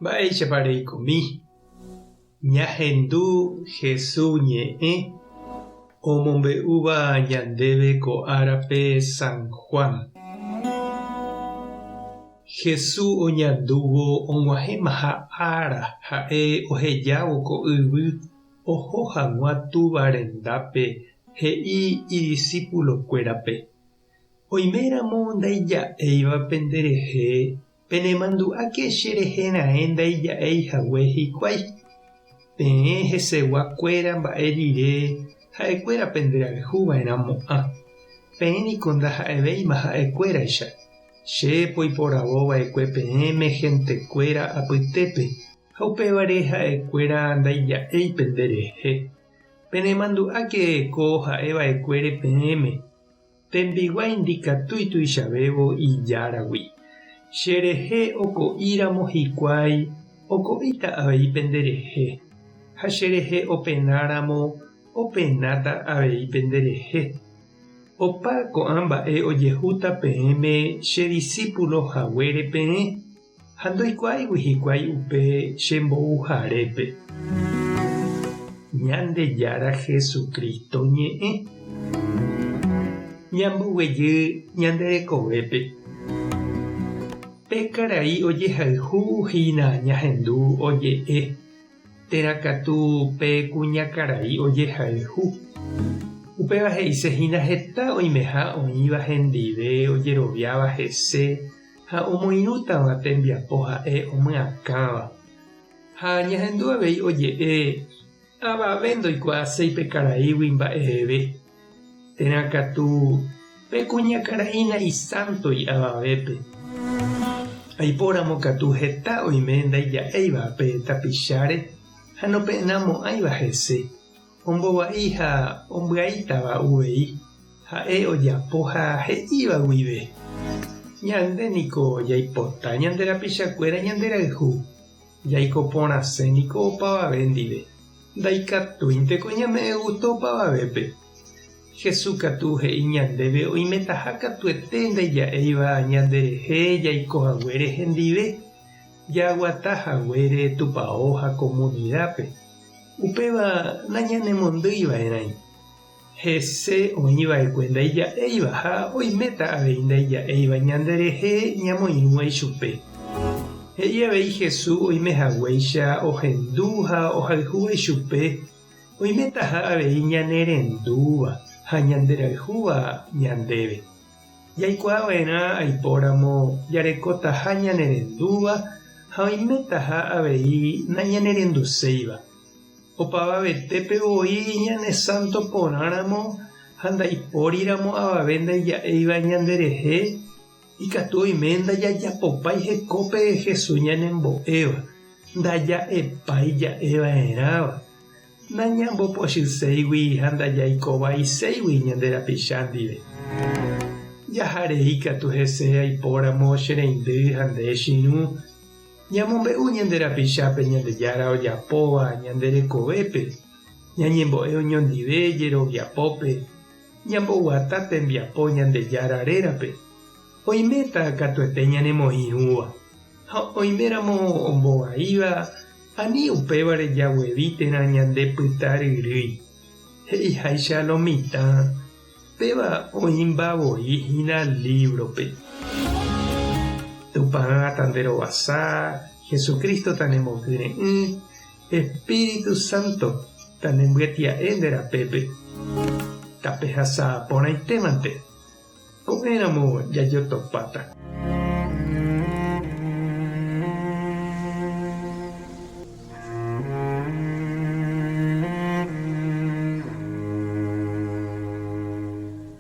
Mba'éichapareikomi. Ñahendu Jesús ñe'ẽ omombe'úva ñandéve ko árape San Juan. Jesús oñandúvo og̃uahẽmaha ára ha'e ohejávo ko yvy oho hag̃ua túva rendápe he'i idiscípulokuérape. Oiméramo ndaija'éiva penderehe penemandu'áke cherehera'ẽ ndaija'éihague hikuái. Peẽ heseguakuéra mba'e rire ha'ekuéra penderayhuva'erãmo'ã. Peẽniko ndaha'evéima ha'ekuéraicha. Chépo iporavova'ekue peẽme hentekuéra apytépe ha upévare ha'ekuéra ndaija'éi penderehe. Penemandu'áke ko ha'eva'ekuére peẽme. Tembiguái ndikatúi tuichavévo ijáragui. Cherehe oko'íramo hikuái oko'íta avei penderehe. Ha cherehe openáramo openáta avei penderehe. Opa ko'ã mba'e ojehúta peẽme che discípulohaguére peẽ ha ndoikuáigui hikuái upe chembo'uharépe. Ñandejára Jesucristo ñe'ẽ ñamboguejy ñanderekovépe. Pe karai ojehayhúhína ñahendu oje'e. Terakatu pe kuñakarai ojehayhu. Upéva he'isehína heta oimeha oĩva hendive ojeroviáva hese ha omoirũtava tembiapo ha'e omyakãva. Ha ñahendu avei oje'e avave ndoikuaaséi pe karaígui mba'eve. Terakatu pe kuñakaraína isántoi avavépe. Aipóramo katu heta oime ndaija'éiva pe tapicháre ha nope'ẽnamo'ãiva hese. Ombovai ha ombya'ítava uvei ha'e ojapo ha he'íva guive. Ñandéniko jaipota ñanderapichakuéra ñanderayhu. Jaiko porãséniko opavave ndive. Ndaikatúinteko ñame'ẽ gusto opavavépe. Jesús katu he'i ñandéve oimetaha katuete ndaija'éiva ñanderehe jaikohaguére hendive jaguatahaguére tupão ha comunidápe. Upéva nañanemondýiva'erãi. Hese oĩva'ekue ndaija'éiva ha oiméta avei ndaija'éiva ñanderehe ñamoirũvai chupe. He'i avei Jesús oimehaguéicha ohendu ha ohayhúvai chupe oimétaha avei ñanerendúva ha ñanderayhúva ñandéve. Jaikuaava'erã aipóramo jarekótaha ñanerendúva ha oimétaha avei nañanerenduséiva. Opavavetépe voi ñane santo porãramo ha ndaipóríramo avave ndaija'éiva ñanderehe ikatu oime ndajajapópai hekópe Jesús ñanembo'éva ndaja'epai ja'eva'erãva. Nañambopochyséigui ha ndajaikovaiséigui ñanderapicha ndive. Jaharei katu hese aipóramo chereindy ha ndechirũ ñamombe'u ñanderapichápe Ñandejára ojapóva ñanderekovépe ñañembo'e oñondive jeroviapópe ñamboguata tembiapo Ñandejára rérape. Oiméta katuete ñanemoirũva ha oiméramo ombovaíva ani upévare jaguevítera ñandepyta ryrýi. He'iháicha lo mitã péva oĩmbavoíhina librope. Tupã tanderovasa, Jesucristo tanembokyre'ỹ, Espíritu Santo tanembyatia'e nderapépe. Tape hasã porãitémante. Ko'ẽramo jajotopáta.